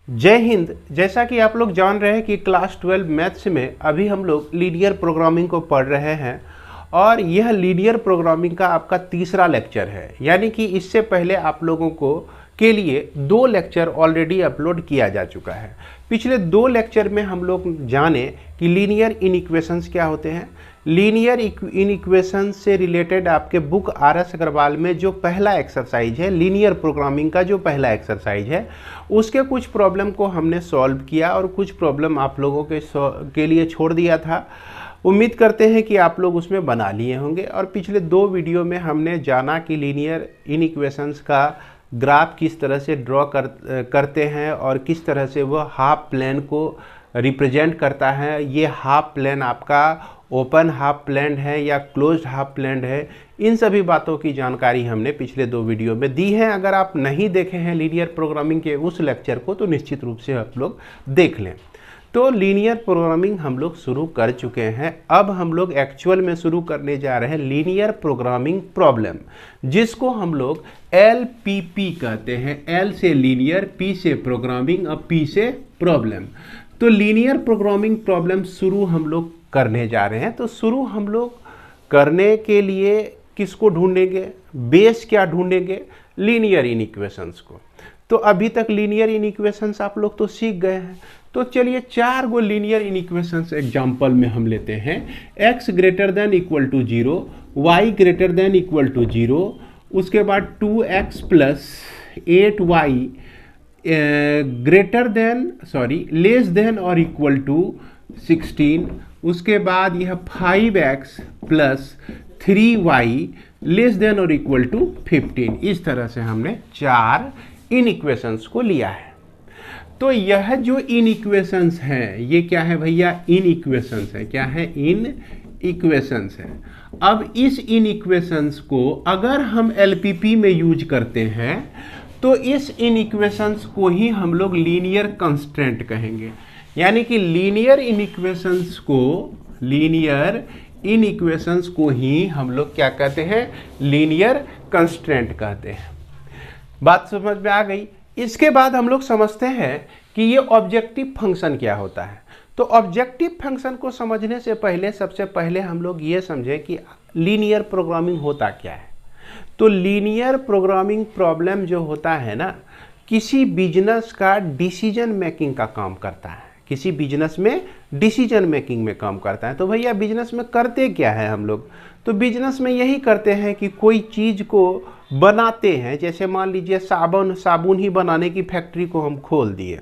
जय हिंद। जैसा कि आप लोग जान रहे हैं कि क्लास 12 मैथ्स में अभी हम लोग लीनियर प्रोग्रामिंग को पढ़ रहे हैं और यह लीनियर प्रोग्रामिंग का आपका तीसरा लेक्चर है। यानी कि इससे पहले आप लोगों को के लिए 2 लेक्चर ऑलरेडी अपलोड किया जा चुका है। पिछले 2 लेक्चर में हम लोग जाने कि लीनियर इनइक्वेशंस क्या होते हैं। लीनियर इनइक्वेशंस से रिलेटेड आपके बुक RS अग्रवाल में जो पहला एक्सरसाइज है, लीनियर प्रोग्रामिंग का जो पहला एक्सरसाइज है, उसके कुछ प्रॉब्लम को हमने सॉल्व किया और कुछ प्रॉब्लम आप लोगों के लिए छोड़ दिया था। उम्मीद करते हैं कि आप लोग उसमें बना लिए होंगे। और पिछले 2 वीडियो में हमने जाना कि लीनियर इनइक्वेशंस का ग्राफ किस तरह से ड्रॉ करते हैं और किस तरह से वो हाफ प्लेन को रिप्रेजेंट करता है। ये हाफ प्लेन आपका ओपन हाफ प्लेन है या क्लोज्ड हाफ प्लेन है, इन सभी बातों की जानकारी हमने पिछले 2 वीडियो में दी है। अगर आप नहीं देखे हैं लीनियर प्रोग्रामिंग के उस लेक्चर को तो निश्चित रूप से आप लोग देख लें। तो लीनियर प्रोग्रामिंग हम लोग शुरू कर चुके हैं। अब हम लोग एक्चुअल में शुरू करने जा रहे हैं लीनियर प्रोग्रामिंग प्रॉब्लम, जिसको हम लोग LPP कहते हैं। L से लीनियर, P से प्रोग्रामिंग और P से प्रॉब्लम। तो लीनियर प्रोग्रामिंग प्रॉब्लम शुरू हम लोग करने जा रहे हैं। तो शुरू हम लोग करने के लिए किसको ढूंढेंगे? बेस क्या ढूंढेंगे? लीनियर इनइक्वेशंस को। तो अभी तक लीनियर इनइक्वेशंस आप लोग तो सीख गए हैं। तो चलिए 4 गो लीनियर इनइक्वेशंस एग्जांपल में हम लेते हैं। x greater than equal to 0, y greater than equal to 0, उसके बाद 2x plus 8y less than और इक्वल टू 16, उसके बाद यह 5x plus 3y less than और इक्वल टू 15। इस तरह से हमने 4 इनइक्वेशंस को लिया है। तो यह जो इनइक्वेशंस हैं, ये क्या है भैया? इनइक्वेशंस है। क्या है? इनइक्वेशंस है। अब इस इनइक्वेशंस को अगर हम LPP में यूज करते हैं तो इस इनइक्वेशंस को ही हम लोग लीनियर कंस्ट्रेंट कहेंगे। यानी कि लीनियर इनइक्वेशंस को ही हम लोग क्या कहते हैं? लीनियर कंस्ट्रेंट कहते हैं। बात समझ में आ गई? इसके बाद हम लोग समझते हैं कि ये ऑब्जेक्टिव फंक्शन क्या होता है। तो ऑब्जेक्टिव फंक्शन को समझने से पहले सबसे पहले हम लोग ये समझें कि लीनियर प्रोग्रामिंग होता क्या है। तो लीनियर प्रोग्रामिंग प्रॉब्लम जो होता है ना, किसी बिजनेस का डिसीजन मेकिंग का काम करता है। किसी बिजनेस में डिसीजन मेकिंग में काम करता है। तो भैया बिजनेस में करते क्या है हम लोग? तो बिजनेस में यही करते हैं कि कोई चीज़ को बनाते हैं। जैसे मान लीजिए साबुन ही बनाने की फैक्ट्री को हम खोल दिए,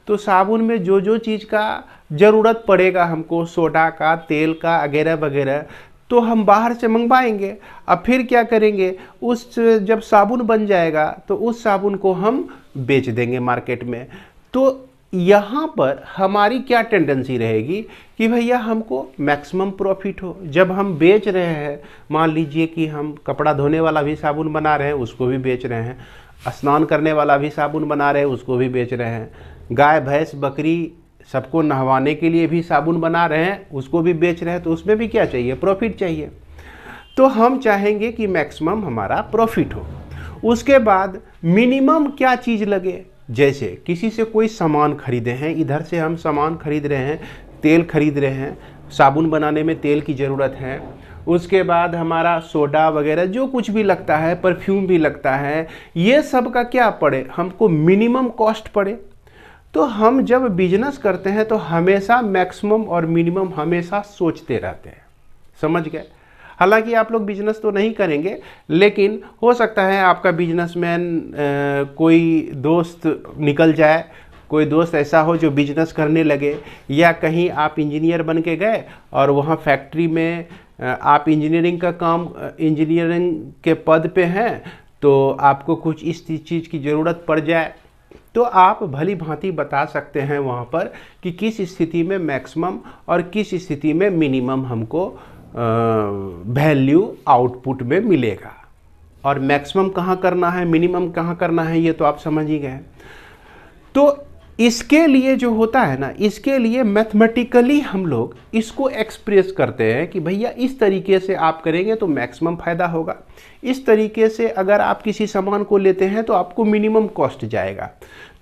तो साबुन में जो जो चीज़ का ज़रूरत पड़ेगा हमको, सोडा का, तेल का वगैरह वगैरह, तो हम बाहर से मंगवाएंगे। अब फिर क्या करेंगे? जब साबुन बन जाएगा तो उस साबुन को हम बेच देंगे मार्केट में। तो यहाँ पर हमारी क्या टेंडेंसी रहेगी कि भैया हमको मैक्सिमम प्रॉफिट हो। जब हम बेच रहे हैं, मान लीजिए कि हम कपड़ा धोने वाला भी साबुन बना रहे हैं, उसको भी बेच रहे हैं। स्नान करने वाला भी साबुन बना रहे हैं, उसको भी बेच रहे हैं। गाय भैंस बकरी सबको नहवाने के लिए भी साबुन बना रहे हैं, उसको भी बेच रहे हैं। तो उसमें भी क्या चाहिए? प्रॉफिट चाहिए। तो हम चाहेंगे कि मैक्सिमम हमारा प्रॉफिट हो। उसके बाद मिनिमम क्या चीज़ लगे? जैसे किसी से कोई सामान खरीदे हैं, इधर से हम सामान खरीद रहे हैं, तेल खरीद रहे हैं, साबुन बनाने में तेल की ज़रूरत है। उसके बाद हमारा सोडा वगैरह जो कुछ भी लगता है, परफ्यूम भी लगता है, ये सब का क्या पड़े? हमको मिनिमम कॉस्ट पड़े। तो हम जब बिजनेस करते हैं तो हमेशा मैक्सिमम और मिनिमम हमेशा सोचते रहते हैं। समझ गए? हालांकि आप लोग बिजनेस तो नहीं करेंगे, लेकिन हो सकता है आपका बिजनेसमैन कोई दोस्त निकल जाए, कोई दोस्त ऐसा हो जो बिजनेस करने लगे, या कहीं आप इंजीनियर बन के गए और वहाँ फैक्ट्री में आप इंजीनियरिंग के पद पे हैं, तो आपको कुछ इस चीज़ की ज़रूरत पड़ जाए, तो आप भली भांति बता सकते हैं वहाँ पर कि किस स्थिति में मैक्सिमम और किस स्थिति में मिनिमम हमको वैल्यू आउटपुट में मिलेगा। और मैक्सिमम कहाँ करना है, मिनिमम कहाँ करना है, ये तो आप समझ ही गए। तो इसके लिए जो होता है ना, इसके लिए मैथमेटिकली हम लोग इसको एक्सप्रेस करते हैं कि भैया इस तरीके से आप करेंगे तो मैक्सिमम फ़ायदा होगा, इस तरीके से अगर आप किसी सामान को लेते हैं तो आपको मिनिमम कॉस्ट जाएगा।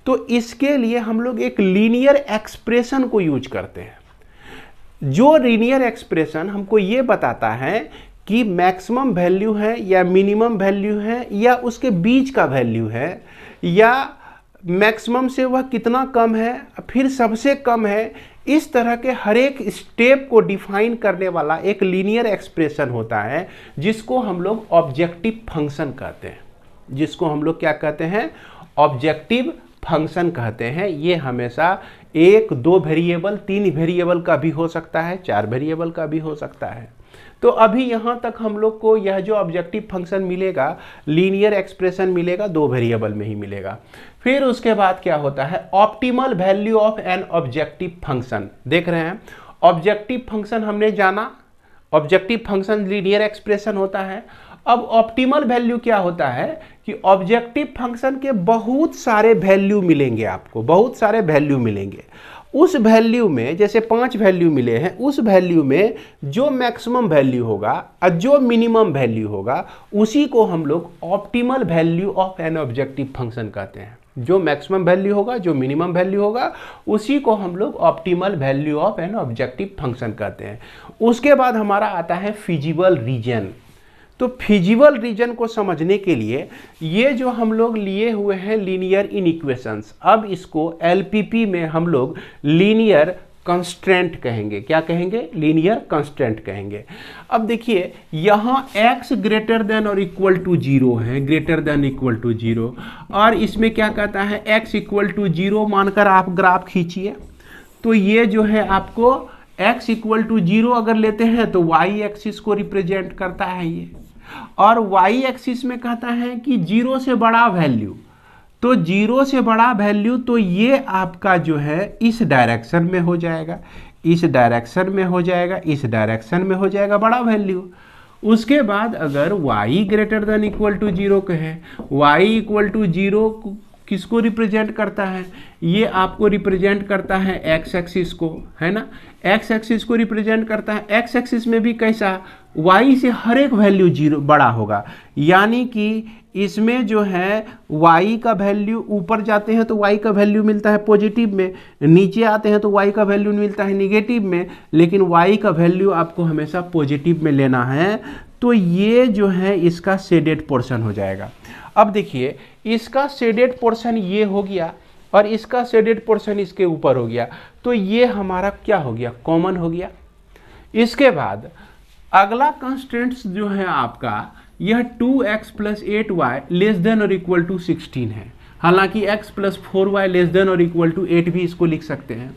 तो इसके लिए हम लोग एक लीनियर एक्सप्रेशन को यूज करते हैं। जो लीनियर एक्सप्रेशन हमको ये बताता है कि मैक्सिमम वैल्यू है या मिनिमम वैल्यू है या उसके बीच का वैल्यू है, या मैक्सिमम से वह कितना कम है, फिर सबसे कम है। इस तरह के हर एक स्टेप को डिफाइन करने वाला एक लीनियर एक्सप्रेशन होता है, जिसको हम लोग ऑब्जेक्टिव फंक्शन कहते हैं। जिसको हम लोग क्या कहते हैं? ऑब्जेक्टिव फंक्शन कहते हैं। ये हमेशा 1, 2 वेरिएबल, 3 वेरिएबल का भी हो सकता है, 4 वेरिएबल का भी हो सकता है। तो अभी यहाँ तक हम लोग को यह जो ऑब्जेक्टिव फंक्शन मिलेगा, लीनियर एक्सप्रेशन मिलेगा, 2 वेरिएबल में ही मिलेगा। फिर उसके बाद क्या होता है? Optimal value of N objective function. देख रहे हैं, ऑब्जेक्टिव फंक्शन हमने जाना, ऑब्जेक्टिव फंक्शन लीनियर एक्सप्रेशन होता है। अब ऑप्टिमल वैल्यू क्या होता है कि ऑब्जेक्टिव फंक्शन के बहुत सारे वैल्यू मिलेंगे आपको, बहुत सारे वैल्यू मिलेंगे। उस वैल्यू में, जैसे 5 वैल्यू मिले हैं, उस वैल्यू में जो मैक्सिमम वैल्यू होगा और जो मिनिमम वैल्यू होगा, उसी को हम लोग optimal value of N objective function कहते हैं। जो मैक्सिमम वैल्यू होगा, जो मिनिमम वैल्यू होगा, उसी को हम लोग optimal value of N objective function कहते हैं। उसके बाद हमारा आता है फिजिबल रीजन। तो फिजिबल रीजन को समझने के लिए ये जो हम लोग लिए हुए हैं लीनियर इनइक्वेशंस, अब इसको एलपीपी में हम लोग लीनियर कंस्ट्रेंट कहेंगे। क्या कहेंगे? लीनियर कंस्ट्रेंट कहेंगे। अब देखिए, यहाँ x ग्रेटर देन और इक्वल टू 0 है, ग्रेटर देन इक्वल टू 0, और इसमें क्या कहता है? x इक्वल टू 0 मानकर आप ग्राफ खींचिए। तो ये जो है आपको x इक्वल टू 0 अगर लेते हैं तो y एक्सिस को रिप्रेजेंट करता है ये, और y एक्सिस में कहता है कि 0 से बड़ा वैल्यू, तो 0 से बड़ा वैल्यू, तो ये आपका जो है इस डायरेक्शन में हो जाएगा, इस डायरेक्शन में हो जाएगा, इस डायरेक्शन में हो जाएगा बड़ा वैल्यू। उसके बाद अगर y greater than equal to 0 कहे, y इक्वल टू 0 किसको रिप्रेजेंट करता है? ये आपको रिप्रेजेंट करता है x एक्सिस को, है ना, x एक्सिस को रिप्रेजेंट करता है। x एक्सिस में भी कैसा? y से हर एक वैल्यू 0 बड़ा होगा, यानी कि इसमें जो है y का वैल्यू, ऊपर जाते हैं तो y का वैल्यू मिलता है पॉजिटिव में, नीचे आते हैं तो y का वैल्यू मिलता है नेगेटिव में, लेकिन y का वैल्यू आपको हमेशा पॉजिटिव में लेना है। तो ये जो है इसका शेडेड पोर्शन हो जाएगा। अब देखिए, इसका शेडेड पोर्शन ये हो गया और इसका शेडेड पोर्शन इसके ऊपर हो गया, तो ये हमारा क्या हो गया? कॉमन हो गया। इसके बाद अगला कंस्ट्रेंट्स जो है आपका, यह 2x plus 8y less than और इक्वल टू 16 है। हालांकि x plus 4y less than और इक्वल टू 8 भी इसको लिख सकते हैं।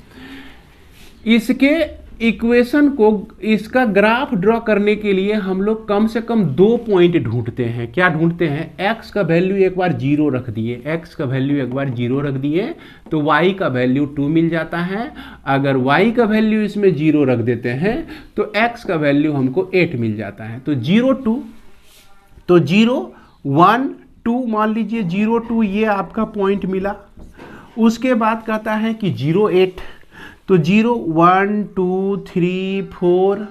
इसके इक्वेशन को, इसका ग्राफ ड्रॉ करने के लिए हम लोग कम से कम 2 पॉइंट ढूंढते हैं। क्या ढूंढते हैं? x का वैल्यू एक बार 0 रख दिए, x का वैल्यू एक बार 0 रख दिए तो y का वैल्यू 2 मिल जाता है। अगर y का वैल्यू इसमें 0 रख देते हैं तो x का वैल्यू हमको 8 मिल जाता है। तो 0 2, तो 0 1 2 मान लीजिए, 0 2 ये आपका पॉइंट मिला। उसके बाद कहता है कि 0 8, तो 0 1 2 3 4,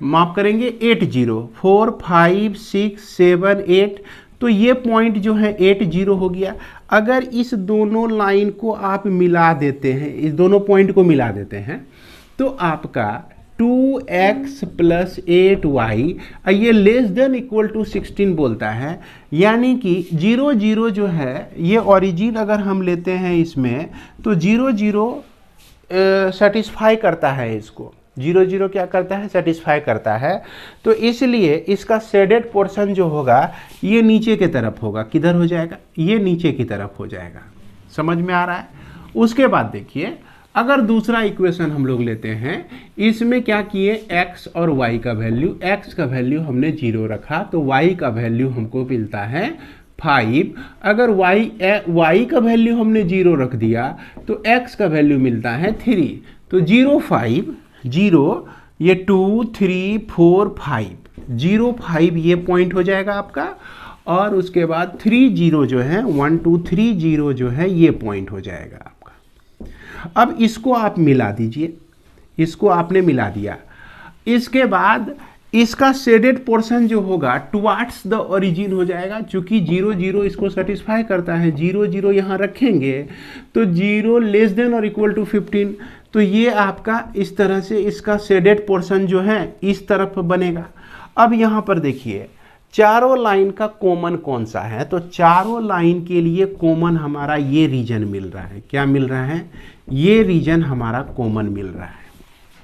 माफ करेंगे 8 0, 4 5 6 7 8, तो ये पॉइंट जो है 8 0 हो गया। अगर इस दोनों लाइन को आप मिला देते हैं, इस दोनों पॉइंट को मिला देते हैं, तो आपका 2x प्लस 8y, ये लेस देन इक्वल टू 16 बोलता है, यानी कि 0 0 जो है ये ओरिजिन अगर हम लेते हैं इसमें, तो 0 0 सेटिस्फाई करता है इसको, 0 0 क्या करता है? सेटिस्फाई करता है। तो इसलिए इसका शेडेड पोर्शन जो होगा ये नीचे की तरफ होगा। किधर हो जाएगा? ये नीचे की तरफ हो जाएगा। समझ में आ रहा है? उसके बाद देखिए, अगर दूसरा इक्वेशन हम लोग लेते हैं, इसमें क्या किए? x और y का वैल्यू, x का वैल्यू हमने 0 रखा तो y का वैल्यू हमको मिलता है 5। अगर y का वैल्यू हमने 0 रख दिया तो x का वैल्यू मिलता है 3। तो 0 5 0, ये 2 3 4 5, 0 5 ये पॉइंट हो जाएगा आपका, और उसके बाद 3 0 जो है 1 2 3 0 जो है ये पॉइंट हो जाएगा आपका। अब इसको आप मिला दीजिए, इसको आपने मिला दिया। इसके बाद इसका शेडेड पोर्शन जो होगा टुवार्ड्स द ओरिजिन हो जाएगा, क्योंकि 0 0 इसको सेटिस्फाई करता है। 0 0 यहाँ रखेंगे तो 0 लेस देन और इक्वल टू 15, तो ये आपका इस तरह से इसका शेडेड पोर्शन जो है इस तरफ बनेगा। अब यहाँ पर देखिए चारों लाइन का कॉमन कौन सा है, तो चारों लाइन के लिए कॉमन हमारा ये रीजन मिल रहा है। क्या मिल रहा है? ये रीजन हमारा कॉमन मिल रहा है।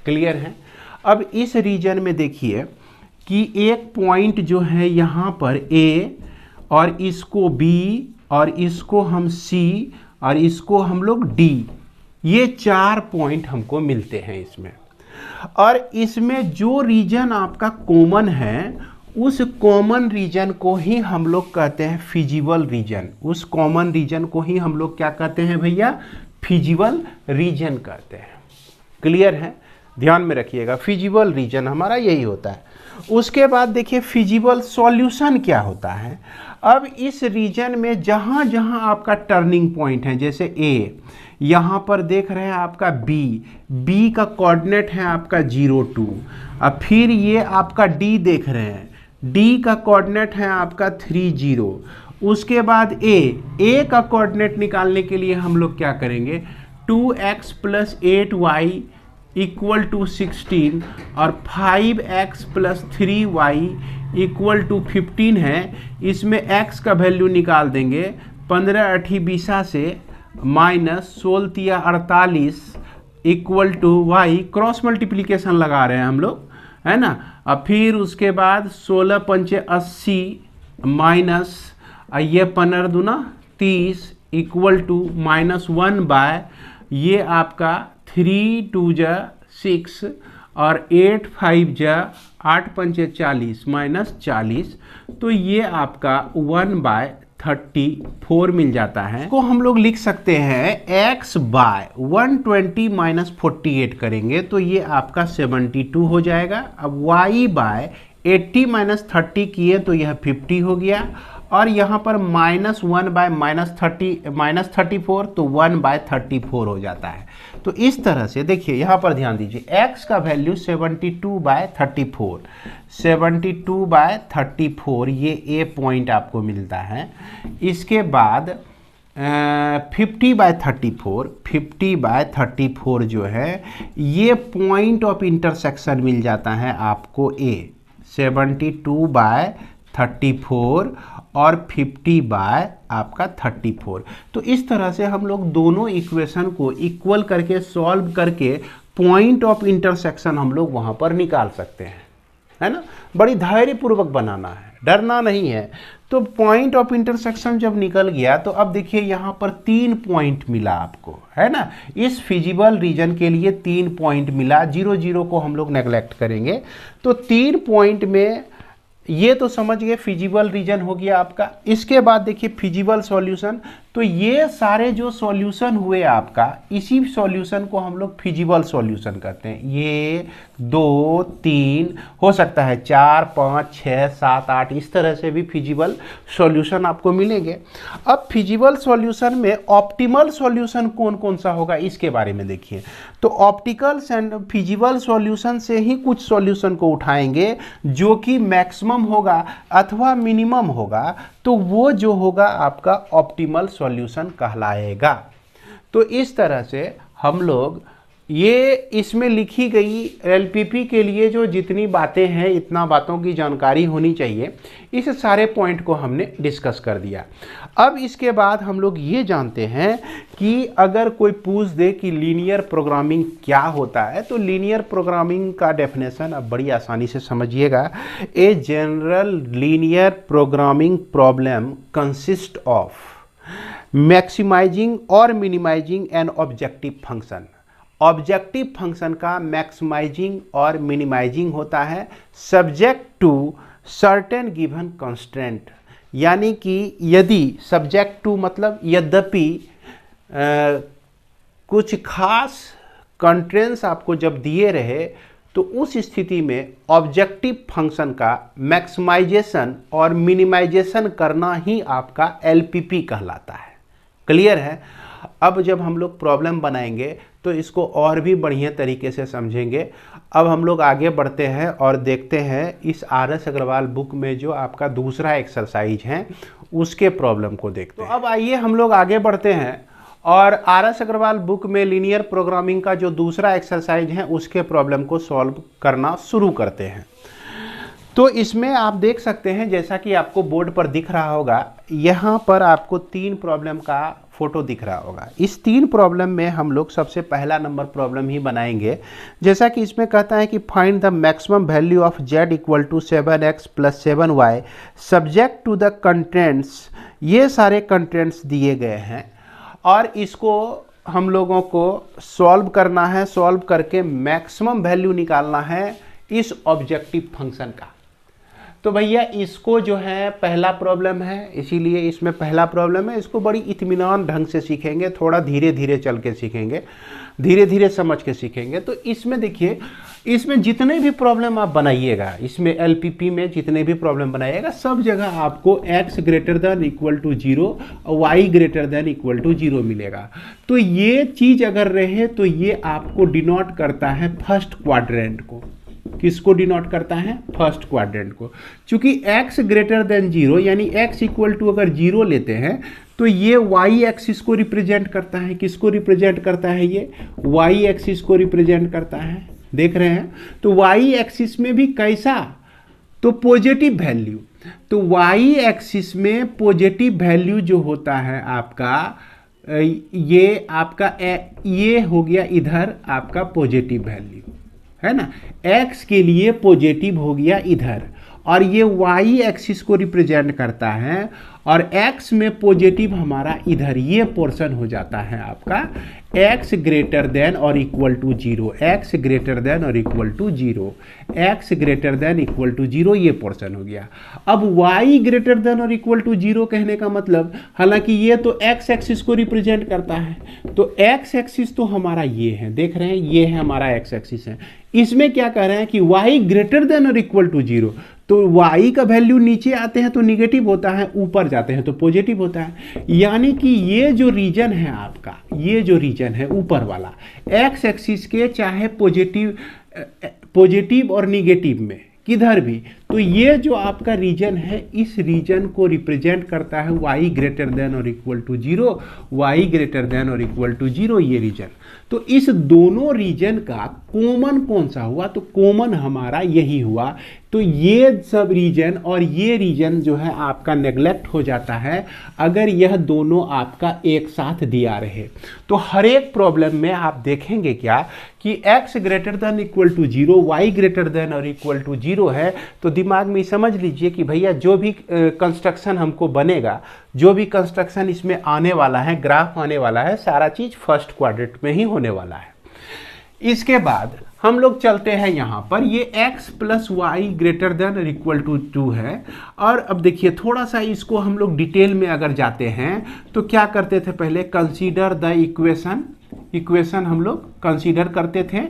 क्लियर है? अब इस रीजन में देखिए कि एक पॉइंट जो है यहाँ पर A और इसको B और इसको हम C और इसको हम लोग D, ये 4 पॉइंट हमको मिलते हैं इसमें। और इसमें जो रीजन आपका कॉमन है उस कॉमन रीजन को ही हम लोग कहते हैं फिजिबल रीजन। उस कॉमन रीजन को ही हम लोग क्या कहते हैं भैया? फिजिबल रीजन कहते हैं। क्लियर है? ध्यान में रखिएगा, फिजिबल रीजन हमारा यही होता है। उसके बाद देखिए फिजिबल सॉल्यूशन क्या होता है। अब इस रीजन में जहाँ जहाँ आपका टर्निंग पॉइंट है, जैसे A, यहाँ पर देख रहे हैं आपका B का कोऑर्डिनेट है आपका 0 2, अब फिर ये आपका D देख रहे हैं, D का कोऑर्डिनेट है आपका 3 0। उसके बाद A का कोऑर्डिनेट निकालने के लिए हम लोग क्या करेंगे? 2x + 8y इक्वल टू 16 और 5x + 3y इक्वल टू 15 है। इसमें x का वैल्यू निकाल देंगे, 15 8 20 से minus 16 3 48 equal to y, cross multiplication लगा रहे हैं हम लोग, है ना। अब फिर उसके बाद 16 5 80 माइनस ये 15 दूना 30 इक्वल टू -1 बाय ये आपका 3 2 जा 6 और 8 5 जा 8 5 40 -40, तो ये आपका 1/34 मिल जाता है। को हम लोग लिख सकते हैं x बाय 120 - 48 करेंगे तो ये आपका 72 हो जाएगा। अब y बाय 80 - 30 किए तो यह 50 हो गया, और यहाँ पर -1 बाय -34 तो 1/34 हो जाता है। तो इस तरह से देखिए यहाँ पर ध्यान दीजिए, x का वैल्यू 72/34, 72/34 ये A पॉइंट आपको मिलता है। इसके बाद 50/34 जो है ये पॉइंट ऑफ इंटरसेक्शन मिल जाता है आपको A, 72/34 और 50/34। तो इस तरह से हम लोग दोनों इक्वेशन को इक्वल करके सॉल्व करके पॉइंट ऑफ इंटरसेक्शन हम लोग वहाँ पर निकाल सकते हैं, है ना। बड़ी धैर्यपूर्वक बनाना है, डरना नहीं है। तो पॉइंट ऑफ इंटरसेक्शन जब निकल गया तो अब देखिए यहाँ पर 3 पॉइंट मिला आपको, है ना। इस फिजिबल रीजन के लिए 3 पॉइंट मिला, 0 0 को हम लोग नेगलेक्ट करेंगे। तो 3 पॉइंट में ये तो समझ गए फिजिबल रीजन हो गया आपका। इसके बाद देखिए फिजिबल सॉल्यूशन, तो ये सारे जो सॉल्यूशन हुए आपका, इसी सॉल्यूशन को हम लोग फिजिबल सॉल्यूशन कहते हैं। ये 2 3 हो सकता है 4 5 6 7 8 इस तरह से भी फिजिबल सॉल्यूशन आपको मिलेंगे। अब फिजिबल सॉल्यूशन में ऑप्टिमल सॉल्यूशन कौन कौन सा होगा इसके बारे में देखिए। तो ऑप्टिकल एंड फिजिबल सॉल्यूशन से ही कुछ सॉल्यूशन को उठाएंगे जो कि मैक्सिमम होगा अथवा मिनिमम होगा, तो वो जो होगा आपका ऑप्टिमल सॉल्यूशन कहलाएगा। तो इस तरह से हम लोग ये इसमें लिखी गई एलपीपी के लिए जो जितनी बातें हैं, इतना बातों की जानकारी होनी चाहिए, इस सारे पॉइंट को हमने डिस्कस कर दिया। अब इसके बाद हम लोग ये जानते हैं कि अगर कोई पूछ दे कि लीनियर प्रोग्रामिंग क्या होता है, तो लीनियर प्रोग्रामिंग का डेफिनेशन अब बड़ी आसानी से समझिएगा। A general linear programming problem consist of maximising और minimising an objective function. Objective function का मैक्सिमाइजिंग और मिनिमाइजिंग होता है subject to certain given constraint, यानी कि यदि सब्जेक्ट टू मतलब यद्यपि कुछ खास कंस्ट्रेंट्स आपको जब दिए रहे तो उस स्थिति में ऑब्जेक्टिव फंक्शन का मैक्सिमाइजेशन और मिनिमाइजेशन करना ही आपका एलपीपी कहलाता है। क्लियर है? अब जब हम लोग प्रॉब्लम बनाएंगे तो इसको और भी बढ़िया तरीके से समझेंगे। अब हम लोग आगे बढ़ते हैं और देखते हैं इस RS अग्रवाल बुक में जो आपका दूसरा एक्सरसाइज है उसके प्रॉब्लम को देखते हैं। तो अब आइए हम लोग आगे बढ़ते हैं और RS अग्रवाल बुक में लीनियर प्रोग्रामिंग का जो दूसरा एक्सरसाइज है उसके प्रॉब्लम को सॉल्व करना शुरू करते हैं। तो इसमें आप देख सकते हैं, जैसा कि आपको बोर्ड पर दिख रहा होगा, यहाँ पर आपको 3 प्रॉब्लम का फोटो दिख रहा होगा। इस 3 प्रॉब्लम में हम लोग सबसे पहला नंबर प्रॉब्लम ही बनाएंगे। जैसा कि इसमें कहता है कि find the maximum value of z equal to 7x plus 7y subject to the contents. ये सारे कंटेंट्स दिए गए हैं और इसको हम लोगों को सॉल्व करना है। सॉल्व करके मैक्सिमम वैल्यू निकालना है इस ऑब्जेक्टिव फंक्शन का। तो भैया इसको जो है पहला प्रॉब्लम है, इसीलिए इसमें पहला प्रॉब्लम है। इसको बड़ी इत्मीनान ढंग से सीखेंगे, थोड़ा धीरे धीरे चल के सीखेंगे, धीरे धीरे समझ के सीखेंगे। तो इसमें देखिए, इसमें जितने भी प्रॉब्लम आप बनाइएगा, इसमें LPP में जितने भी प्रॉब्लम बनाइएगा, सब जगह आपको x greater than equal to 0 और y greater than equal to 0 मिलेगा। तो ये चीज़ अगर रहे तो ये आपको डिनोट करता है फर्स्ट क्वाड्रेंट को। किसको डिनोट करता है? फर्स्ट क्वाड्रेंट को। चूंकि x ग्रेटर देन 0 यानी x इक्वल टू अगर 0 लेते हैं तो ये y एक्सिस को रिप्रेजेंट करता है। किसको रिप्रेजेंट करता है? ये y एक्सिस को रिप्रेजेंट करता है। देख रहे हैं? तो y एक्सिस में भी कैसा? तो पॉजिटिव वैल्यू। तो y एक्सिस में पॉजिटिव वैल्यू जो होता है आपका, ये आपका ये हो गया इधर आपका पॉजिटिव वैल्यू, है ना। x के लिए पॉजिटिव हो गया इधर, और ये y एक्सिस को रिप्रेजेंट करता है, और x में पॉजिटिव हमारा इधर ये पोर्शन हो जाता है आपका x ग्रेटर देन और equal to 0, x greater than और equal to 0, x greater than equal to 0 ये पोर्शन हो गया। अब y ग्रेटर देन और इक्वल टू 0 कहने का मतलब, हालांकि ये तो x एक्सिस को रिप्रेजेंट करता है, तो x एक्सिस तो हमारा ये है, देख रहे हैं, ये है हमारा x एक्सिस है। इसमें क्या कह रहे हैं कि y ग्रेटर देन और इक्वल टू 0, तो y का वैल्यू नीचे आते हैं तो निगेटिव होता है, ऊपर जाते हैं तो पॉजिटिव होता है। यानी कि ये जो रीजन है आपका, ये जो रीजन है ऊपर वाला x एक्सिस के, चाहे पॉजिटिव और निगेटिव में किधर भी, तो ये जो आपका रीजन है, इस रीजन को रिप्रेजेंट करता है y ग्रेटर देन और equal to 0, y greater than और इक्वल टू 0 ये रीजन। तो इस दोनों रीजन का कॉमन कौन सा हुआ? तो कॉमन हमारा यही हुआ। तो ये सब रीजन और ये रीजन जो है आपका नेग्लेक्ट हो जाता है अगर यह दोनों आपका एक साथ दिया रहे। तो हर एक प्रॉब्लम में आप देखेंगे क्या कि x greater than equal to 0, y greater than और इक्वल टू 0 है, तो दिमाग में समझ लीजिए कि भैया जो भी कंस्ट्रक्शन हमको बनेगा, जो भी कंस्ट्रक्शन इसमें आने वाला है, ग्राफ आने वाला है, सारा चीज फर्स्ट क्वाड्रेंट में ही होने वाला है। इसके बाद हम लोग चलते हैं यहाँ पर, ये x plus Y greater than और इक्वल टू 2 है। और अब देखिए थोड़ा सा इसको हम लोग डिटेल में अगर जाते हैं तो क्या करते थे पहले? कंसीडर द इक्वेशन हम लोग कंसीडर करते थे,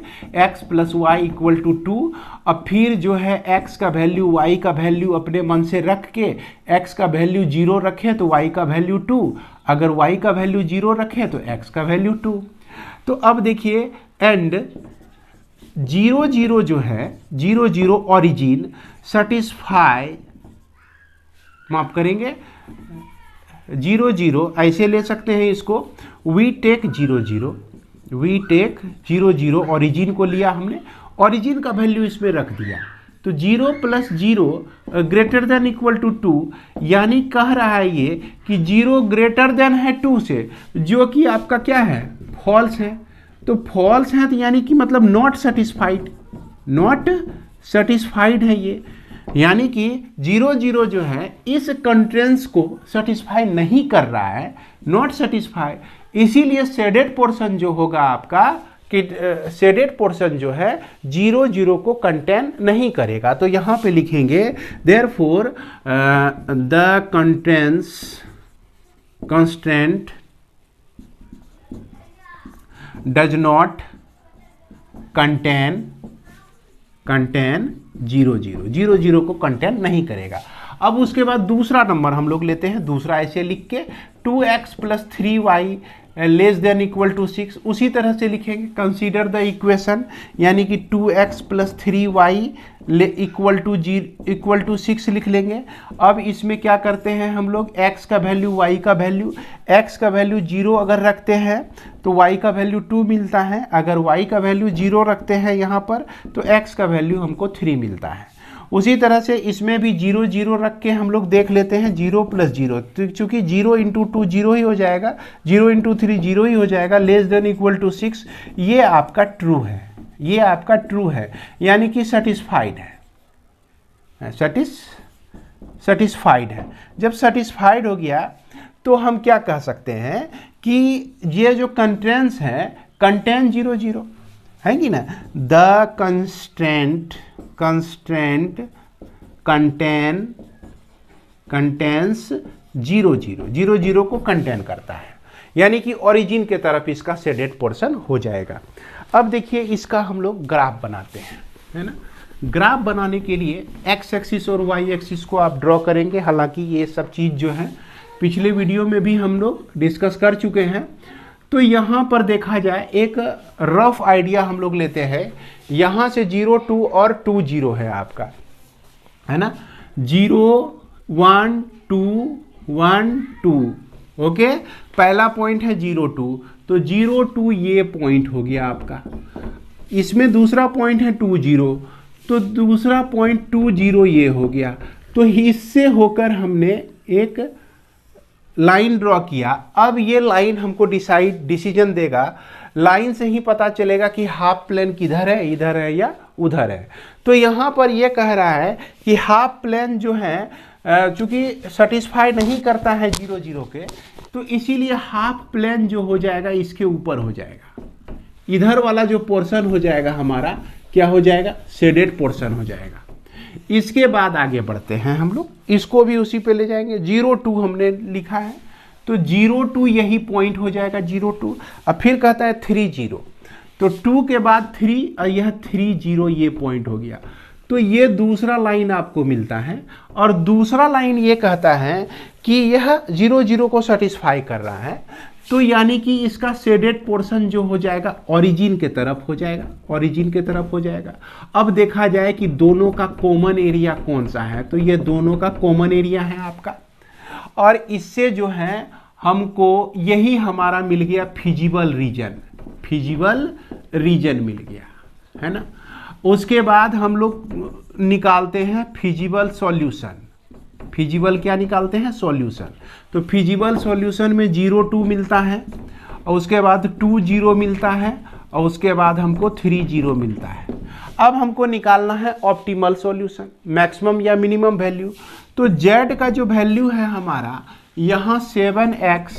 x plus Y equal to 2। अब फिर जो है x का वैल्यू, y का वैल्यू अपने मन से रख के, x का वैल्यू 0 रखे तो y का वैल्यू 2, अगर y का वैल्यू 0 रखे तो x का वैल्यू 2। तो अब देखिए एंड 0 0 जो है, 0 0 ओरिजिन सेटिस्फाई, माफ करेंगे 0 0 ऐसे ले सकते हैं इसको, we take 0 0, we take 0 0, origin को लिया हमने, ओरिजिन का वैल्यू इसमें रख दिया, तो 0 plus 0 greater than equal to 2, यानी कह रहा है ये कि 0 ग्रेटर देन है 2 से, जो कि आपका क्या है? फॉल्स है। तो फॉल्स है तो यानी कि मतलब नॉट सेटिस्फाइड, नॉट सेटिस्फाइड है ये, यानी कि 0 0 जो है इस कंटेंट्स को सेटिस्फाई नहीं कर रहा है, नॉट सेटिस्फाइड। इसीलिए शेडेड पोर्शन जो होगा आपका, कि शेडेड पोर्शन जो है 0 0 को कंटेन नहीं करेगा। तो यहाँ पे लिखेंगे therefore the constant does not contain 0 0, 0 0 को कंटेन नहीं करेगा। अब उसके बाद दूसरा नंबर हम लोग लेते हैं, दूसरा ऐसे लिख के 2x plus 3y less than equal to 6, उसी तरह से लिखेंगे कंसीडर द इक्वेशन, यानी कि 2x plus 3y equal to 6 लिख लेंगे। अब इसमें क्या करते हैं हम लोग, x का वैल्यू y का वैल्यू, x का वैल्यू 0 अगर रखते हैं तो y का वैल्यू 2 मिलता है, अगर y का वैल्यू 0 रखते हैं यहाँ पर तो x का वैल्यू हमको 3 मिलता है। उसी तरह से इसमें भी 0 0 रख के हम लोग देख लेते हैं, 0 प्लस 0, तो चूंकि 0 इंटू 2 0 ही हो जाएगा, 0 इंटू 3 0 ही हो जाएगा, लेस देन इक्वल टू 6, ये आपका ट्रू है, ये आपका ट्रू है, यानी कि सेटिस्फाइड है, सेटिस्फाइड है। जब सेटिस्फाइड हो गया तो हम क्या कह सकते हैं कि ये जो कंटेंट्स है, कंटेन 0 0 है कि ना, द कंस्ट्रेंट कंटेंस 0 0 0 0 को कंटेन करता है, यानी कि ओरिजिन के तरफ इसका शेडेड पोर्शन हो जाएगा। अब देखिए इसका हम लोग ग्राफ बनाते हैं, है ना। ग्राफ बनाने के लिए एक्स एक्सिस और वाई एक्सिस को आप ड्रॉ करेंगे, हालांकि ये सब चीज़ जो है पिछले वीडियो में भी हम लोग डिस्कस कर चुके हैं। तो यहाँ पर देखा जाए एक रफ आइडिया हम लोग लेते हैं, यहाँ से 0 2 और 2 0 है आपका, है ना, 0 1 2 1 2, ओके। पहला पॉइंट है 0 2, तो 0 2 ये पॉइंट हो गया आपका। इसमें दूसरा पॉइंट है 2 0, तो दूसरा पॉइंट 2 0 ये हो गया। तो इससे होकर हमने एक लाइन ड्रॉ किया। अब ये लाइन हमको डिसीजन देगा, लाइन से ही पता चलेगा कि हाफ प्लेन किधर है, इधर है या उधर है। तो यहाँ पर ये कह रहा है कि हाफ प्लेन जो है चूंकि सेटिस्फाई नहीं करता है 0 0 के, तो इसीलिए हाफ प्लेन जो हो जाएगा इसके ऊपर हो जाएगा, इधर वाला जो पोर्शन हो जाएगा हमारा क्या हो जाएगा, शेडेड पोर्शन हो जाएगा। इसके बाद आगे बढ़ते हैं हम लोग, इसको भी उसी पे ले जाएंगे। 0 2 हमने लिखा है, तो 0 2 यही पॉइंट हो जाएगा 0 2। अब फिर कहता है 3 0, तो 2 के बाद 3 और यह 3 0 ये पॉइंट हो गया। तो ये दूसरा लाइन आपको मिलता है, और दूसरा लाइन ये कहता है कि यह 0 0 को सेटिस्फाई कर रहा है, तो यानी कि इसका शेडेड पोर्शन जो हो जाएगा ओरिजिन के तरफ हो जाएगा, ओरिजिन के तरफ हो जाएगा। अब देखा जाए कि दोनों का कॉमन एरिया कौन सा है, तो ये दोनों का कॉमन एरिया है आपका, और इससे जो है हमको यही हमारा मिल गया फिजिबल रीजन मिल गया, है ना। उसके बाद हम लोग निकालते हैं फिजिबल सॉल्यूशन। फिजिबल क्या निकालते हैं, सॉल्यूशन। तो फिजिबल सॉल्यूशन में 0 2 मिलता है, और उसके बाद 2 0 मिलता है, और उसके बाद हमको 3 0 मिलता है। अब हमको निकालना है ऑप्टिमल सॉल्यूशन, मैक्सिमम या मिनिमम वैल्यू। तो z का जो वैल्यू है हमारा यहाँ 7x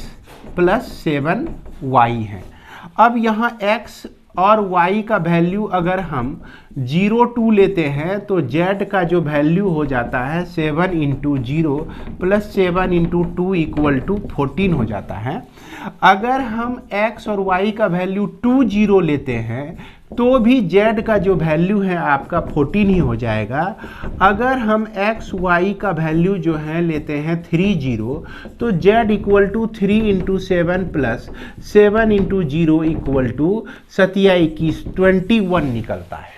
प्लस 7y है। अब यहाँ x और y का वैल्यू अगर हम 0 2 लेते हैं तो z का जो वैल्यू हो जाता है 7 into 0 plus 7 into 2 equal to 14 हो जाता है। अगर हम x और y का वैल्यू 2 0 लेते हैं तो भी z का जो वैल्यू है आपका 14 ही हो जाएगा। अगर हम x y का वैल्यू जो है लेते हैं 3 0, तो z equal to 3 into 7 plus 7 into 0 equal to 21 21 निकलता है।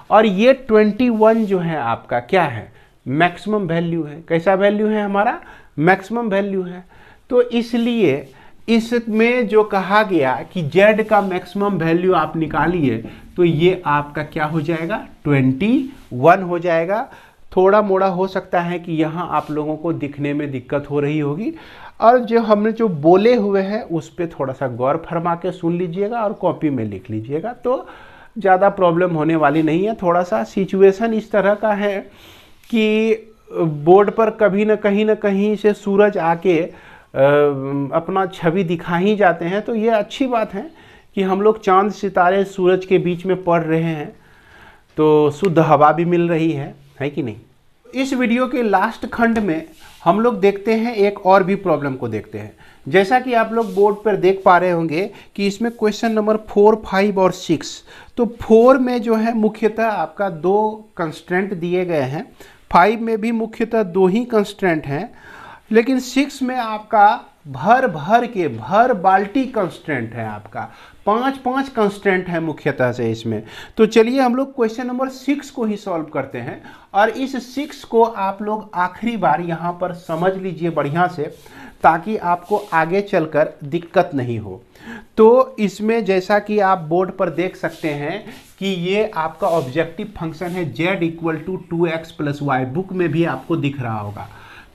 और ये 21 जो है आपका क्या है, मैक्सिमम वैल्यू है। कैसा वैल्यू है हमारा, मैक्सिमम वैल्यू है। तो इसलिए इसमें जो कहा गया कि z का मैक्सिमम वैल्यू आप निकालिए, तो ये आपका क्या हो जाएगा, 21 हो जाएगा। थोड़ा मोड़ा हो सकता है कि यहाँ आप लोगों को दिखने में दिक्कत हो रही होगी, और जो हमने जो बोले हुए हैं उस पर थोड़ा सा गौर फरमा के सुन लीजिएगा और कॉपी में लिख लीजिएगा, तो ज़्यादा प्रॉब्लम होने वाली नहीं है। थोड़ा सा सिचुएशन इस तरह का है कि बोर्ड पर कभी न कहीं से सूरज आके अपना छवि दिखा ही जाते हैं, तो ये अच्छी बात है कि हम लोग चांद सितारे सूरज के बीच में पड़ रहे हैं, तो शुद्ध हवा भी मिल रही है कि नहीं। इस वीडियो के लास्ट खंड में हम लोग देखते हैं एक और भी प्रॉब्लम को देखते हैं। जैसा कि आप लोग बोर्ड पर देख पा रहे होंगे कि इसमें क्वेश्चन नंबर 4 5 और 6, तो 4 में जो है मुख्यतः आपका 2 कंस्ट्रेंट दिए गए हैं, 5 में भी मुख्यतः 2 ही कंस्ट्रेंट हैं, लेकिन 6 में आपका भर बाल्टी कंस्टेंट है आपका, 5 कंस्टेंट है मुख्यतः से इसमें। तो चलिए हम लोग क्वेश्चन नंबर 6 को ही सॉल्व करते हैं, और इस 6 को आप लोग आखिरी बार यहाँ पर समझ लीजिए बढ़िया से, ताकि आपको आगे चलकर दिक्कत नहीं हो। तो इसमें जैसा कि आप बोर्ड पर देख सकते हैं कि ये आपका ऑब्जेक्टिव फंक्शन है z = 2x + y, बुक में भी आपको दिख रहा होगा।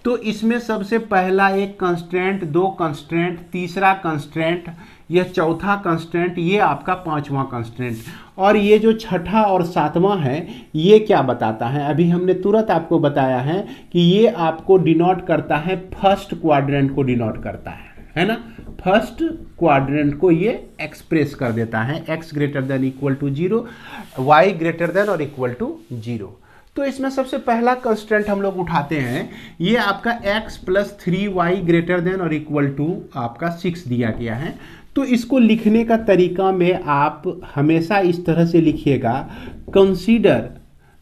तो इसमें सबसे पहला एक कंस्ट्रेंट, 2 कंस्ट्रेंट, तीसरा कंस्ट्रेंट, यह चौथा कंस्ट्रेंट, ये आपका 5वां कंस्ट्रेंट, और ये जो छठा और 7वां है ये क्या बताता है, अभी हमने तुरंत आपको बताया है कि ये आपको डिनोट करता है, फर्स्ट क्वाड्रेंट को डिनोट करता है ना। फर्स्ट क्वाड्रेंट को ये एक्सप्रेस कर देता है, x > = 0, y > 0। तो इसमें सबसे पहला कंस्टेंट हम लोग उठाते हैं, ये आपका x + 3y > आपका 6 दिया गया है। तो इसको लिखने का तरीका में आप हमेशा इस तरह से लिखिएगा, कंसीडर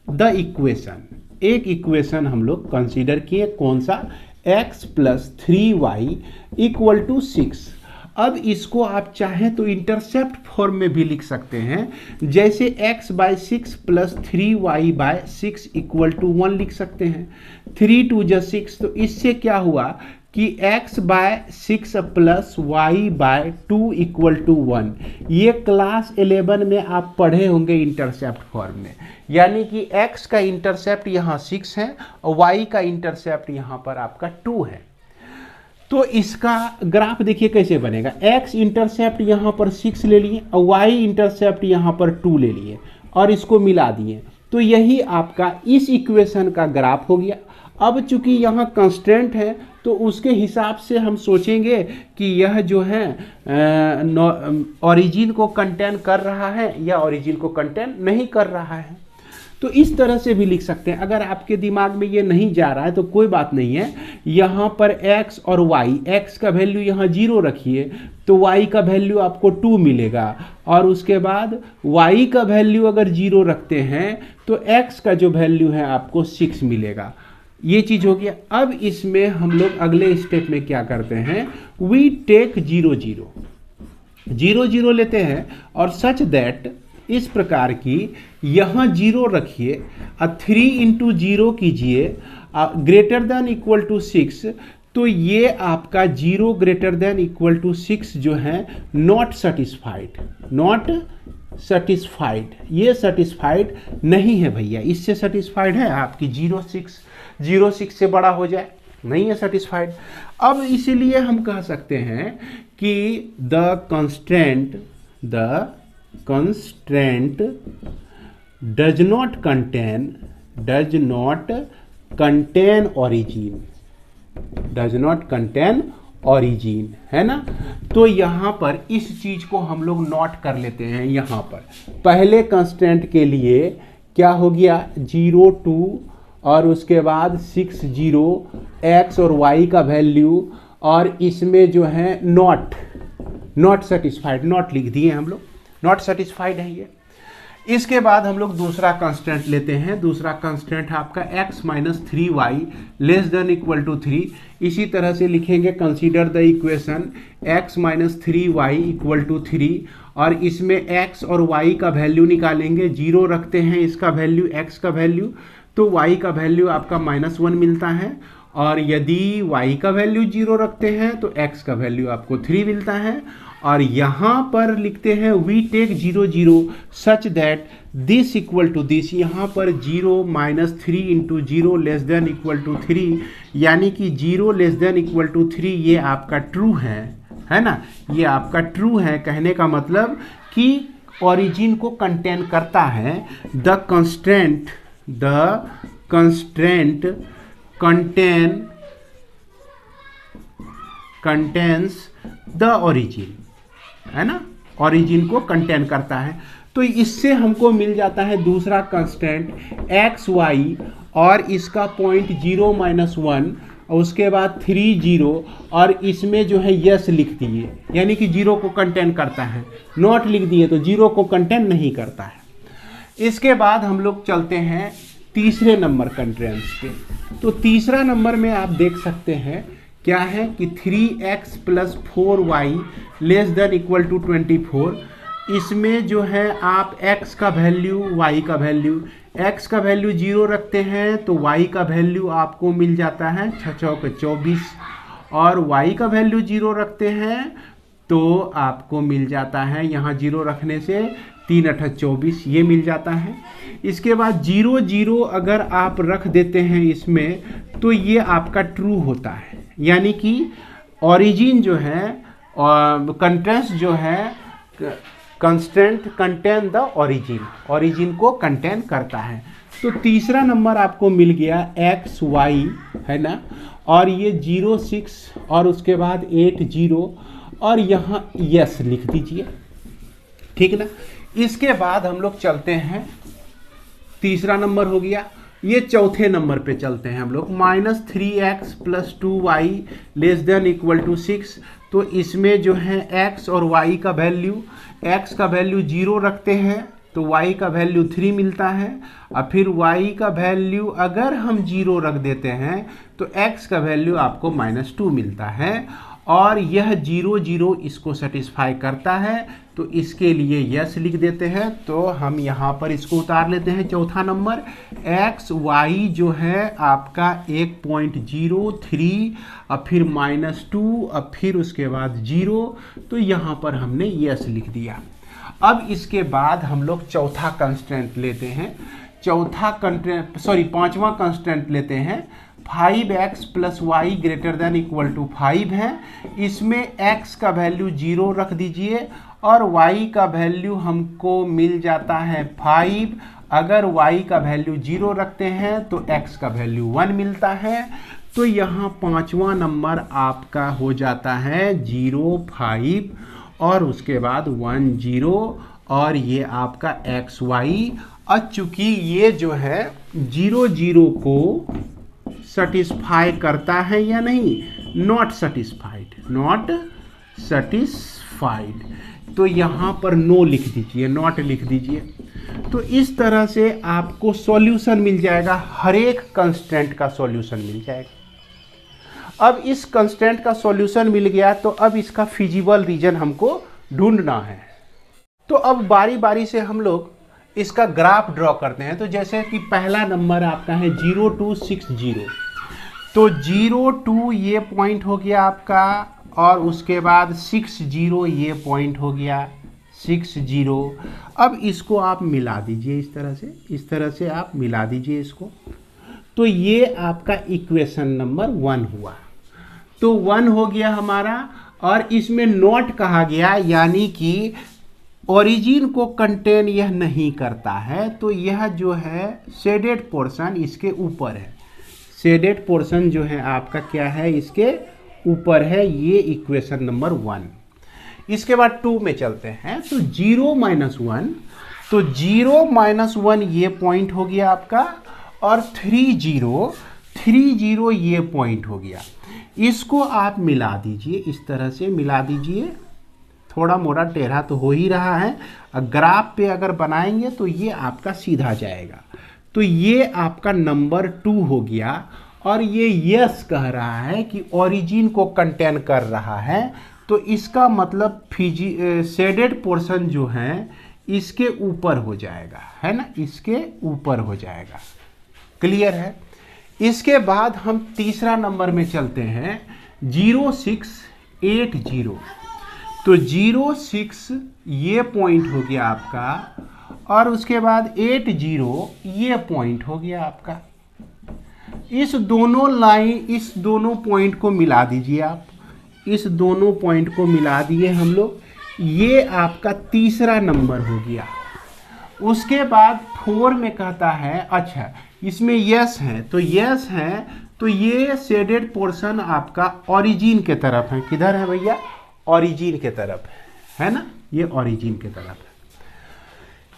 द इक्वेशन। एक इक्वेशन हम लोग कंसीडर किए, कौन सा, x + 3y = 6। अब इसको आप चाहें तो इंटरसेप्ट फॉर्म में भी लिख सकते हैं, जैसे x/6 + 3y/6 = 1 लिख सकते हैं। 3 × 2 = 6, तो इससे क्या हुआ कि x/6 + y/2 = 1। ये क्लास 11 में आप पढ़े होंगे इंटरसेप्ट फॉर्म में, यानी कि x का इंटरसेप्ट यहाँ 6 है और y का इंटरसेप्ट यहाँ पर आपका 2 है। तो इसका ग्राफ देखिए कैसे बनेगा, x इंटरसेप्ट यहाँ पर 6 ले लिए और y इंटरसेप्ट यहाँ पर 2 ले लिए और इसको मिला दिए, तो यही आपका इस इक्वेशन का ग्राफ हो गया। अब चूंकि यहाँ कंस्टेंट है तो उसके हिसाब से हम सोचेंगे कि यह जो है ओरिजिन को कंटेन कर रहा है या ओरिजिन को कंटेन नहीं कर रहा है। तो इस तरह से भी लिख सकते हैं। अगर आपके दिमाग में ये नहीं जा रहा है तो कोई बात नहीं है, यहाँ पर x और y, x का वैल्यू यहाँ 0 रखिए तो y का वैल्यू आपको 2 मिलेगा, और उसके बाद y का वैल्यू अगर 0 रखते हैं तो x का जो वैल्यू है आपको 6 मिलेगा। ये चीज़ हो गया। अब इसमें हम लोग अगले स्टेप में क्या करते हैं, वी टेक 0 0 लेते हैं और सच दैट इस प्रकार की यहाँ 0 रखिए, 3 × 0 कीजिए > 6, तो ये आपका 0 > 6 जो है नॉट सेटिस्फाइड, ये सेटिस्फाइड नहीं है भैया। इससे सेटिस्फाइड है आपकी 0 6 से बड़ा हो जाए, नहीं है सेटिस्फाइड। अब इसीलिए हम कह सकते हैं कि the constraint does not contain origin, है ना। तो यहाँ पर इस चीज को हम लोग नोट कर लेते हैं। यहाँ पर पहले कंस्टेंट के लिए क्या हो गया, 0 2 और उसके बाद 6 0 x और y का वैल्यू, और इसमें जो है नॉट सेटिस्फाइड, नॉट लिख दिए हम लोग, नॉट सेटिस्फाइड है ये। इसके बाद हम लोग दूसरा कंस्टेंट लेते हैं। दूसरा कंस्टेंट है आपका x - 3y ≤ 3। इसी तरह से लिखेंगे, consider the equation x - 3y = 3, और इसमें x और y का वैल्यू निकालेंगे। 0 रखते हैं इसका वैल्यू, x का वैल्यू, तो y का वैल्यू आपका -1 मिलता है, और यदि y का वैल्यू 0 रखते हैं तो x का वैल्यू आपको 3 मिलता है। और यहाँ पर लिखते हैं we take 0 0 such that this equal to this, यहाँ पर 0 - 3 × 0 <= 3, यानी कि 0 <= 3 ये आपका ट्रू है ना, ये आपका ट्रू है। कहने का मतलब कि ओरिजिन को कंटेन करता है। The constraint contains the origin, है ना, ओरिजिन को कंटेन करता है। तो इससे हमको मिल जाता है दूसरा कंस्टेंट एक्स वाई, और इसका पॉइंट 0 - 1, और उसके बाद 3 0, और इसमें जो है यस लिख दिए, यानी कि 0 को कंटेन करता है। नॉट लिख दिए तो 0 को कंटेन नहीं करता है। इसके बाद हम लोग चलते हैं तीसरे नंबर कंट्रेंस पे। तो तीसरा नंबर में आप देख सकते हैं क्या है कि 3x + 4y <= 24। इसमें जो है आप x का वैल्यू, y का वैल्यू, x का वैल्यू 0 रखते हैं तो y का वैल्यू आपको मिल जाता है 6 चौक 24, और y का वैल्यू 0 रखते हैं तो आपको मिल जाता है, यहाँ 0 रखने से 3 8 24 ये मिल जाता है। इसके बाद 0 0 अगर आप रख देते हैं इसमें तो ये आपका ट्रू होता है, यानी कि ओरिजिन जो है कंटेंट्स जो है कंस्टेंट कंटेन द ओरिजिन को कंटेन करता है। तो तीसरा नंबर आपको मिल गया एक्स वाई, है ना, और ये 0 6 और उसके बाद 8 0 और यहाँ यस लिख दीजिए, ठीक ना। इसके बाद हम लोग चलते हैं, तीसरा नंबर हो गया, ये चौथे नंबर पे चलते हैं हम लोग। -3x + 2y <= 6। तो इसमें जो है x और y का वैल्यू, x का वैल्यू 0 रखते हैं तो y का वैल्यू 3 मिलता है, और फिर y का वैल्यू अगर हम 0 रख देते हैं तो x का वैल्यू आपको -2 मिलता है, और यह 0 0 इसको सेटिस्फाई करता है तो इसके लिए यस लिख देते हैं। तो हम यहाँ पर इसको उतार लेते हैं चौथा नंबर, एक्स वाई जो है आपका 1.03 और फिर -2 और फिर उसके बाद 0, तो यहाँ पर हमने यस लिख दिया। अब इसके बाद हम लोग चौथा कंस्टेंट लेते हैं, पांचवा कंस्टेंट लेते हैं। 5x + y > 5 है। इसमें x का वैल्यू 0 रख दीजिए और y का वैल्यू हमको मिल जाता है 5। अगर y का वैल्यू 0 रखते हैं तो x का वैल्यू 1 मिलता है। तो यहाँ पांचवा नंबर आपका हो जाता है 0 5 और उसके बाद 1 0 और ये आपका एक्स वाई। और चूंकि ये जो है 0 0 को सेटिस्फाई करता है या नहीं, नॉट सेटिस्फाइड, तो यहाँ पर नो लिख दीजिए, नॉट लिख दीजिए। तो इस तरह से आपको सॉल्यूशन मिल जाएगा, हर एक कंस्टेंट का सॉल्यूशन मिल जाएगा। अब इस कंस्टेंट का सॉल्यूशन मिल गया तो अब इसका फिजिबल रीजन हमको ढूंढना है। तो अब बारी बारी से हम लोग इसका ग्राफ ड्रॉ करते हैं। तो जैसे कि पहला नंबर आपका है 0 2 6 0, तो 0 2 ये पॉइंट हो गया आपका, और उसके बाद 6 0 ये पॉइंट हो गया 6 0। अब इसको आप मिला दीजिए इस तरह से आप मिला दीजिए इसको, तो ये आपका इक्वेशन नंबर 1 हुआ। तो 1 हो गया हमारा, और इसमें नॉट कहा गया, यानी कि ओरिजिन को कंटेन यह नहीं करता है। तो यह जो है शेडेड पोर्शन इसके ऊपर है, शेडेड पोर्शन जो है आपका क्या है, इसके ऊपर है। ये इक्वेशन नंबर 1। इसके बाद 2 में चलते हैं। तो 0 -1, तो 0 -1 ये पॉइंट हो गया आपका, और 3 0 ये पॉइंट हो गया। इसको आप मिला दीजिए, इस तरह से मिला दीजिए। थोड़ा मोड़ा टेढ़ा तो हो ही रहा है, ग्राफ पे अगर बनाएंगे तो ये आपका सीधा जाएगा। तो ये आपका नंबर 2 हो गया, और ये यस कह रहा है कि ओरिजिन को कंटेन कर रहा है। तो इसका मतलब शेडेड पोर्शन जो है इसके ऊपर हो जाएगा, है ना, इसके ऊपर हो जाएगा। क्लियर है। इसके बाद हम तीसरा नंबर में चलते हैं, 0 6 8 0। तो 0 6 ये पॉइंट हो गया आपका, और उसके बाद 8 0 ये पॉइंट हो गया आपका। इस दोनों पॉइंट को मिला दीजिए आप, इस दोनों पॉइंट को मिला दिए हम लोग, ये आपका तीसरा नंबर हो गया। उसके बाद 4 में कहता है, अच्छा इसमें यस है, तो यस है, तो ये शेडेड पोर्शन आपका ओरिजिन के तरफ है। किधर है भैया, ओरिजिन के तरफ है ना, ये ओरिजिन के तरफ है।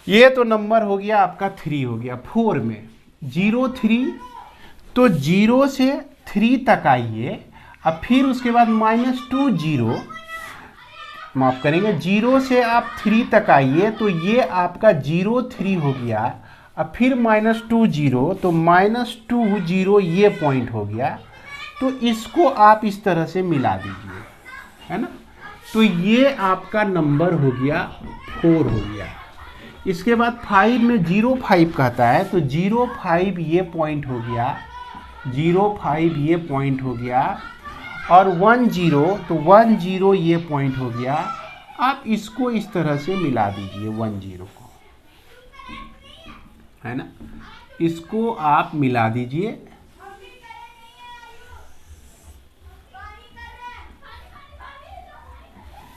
ये तो नंबर हो गया आपका 3 हो गया। 4 में 0 3, तो 0 से 3 तक आइए, अब फिर उसके बाद -2 0, माफ करेंगे, 0 से आप 3 तक आइए, तो ये आपका 0 3 हो गया। अब फिर -2 0, तो -2 0 ये पॉइंट हो गया। तो इसको आप इस तरह से मिला दीजिए, है ना। तो ये आपका नंबर हो गया 4 हो गया। इसके बाद 5 में 0.5 कहता है, तो 0.5 ये पॉइंट हो गया, 0.5 ये पॉइंट हो गया, और 10 तो 10 ये पॉइंट हो गया। आप इसको इस तरह से मिला दीजिए 10 को, है ना, इसको आप मिला दीजिए।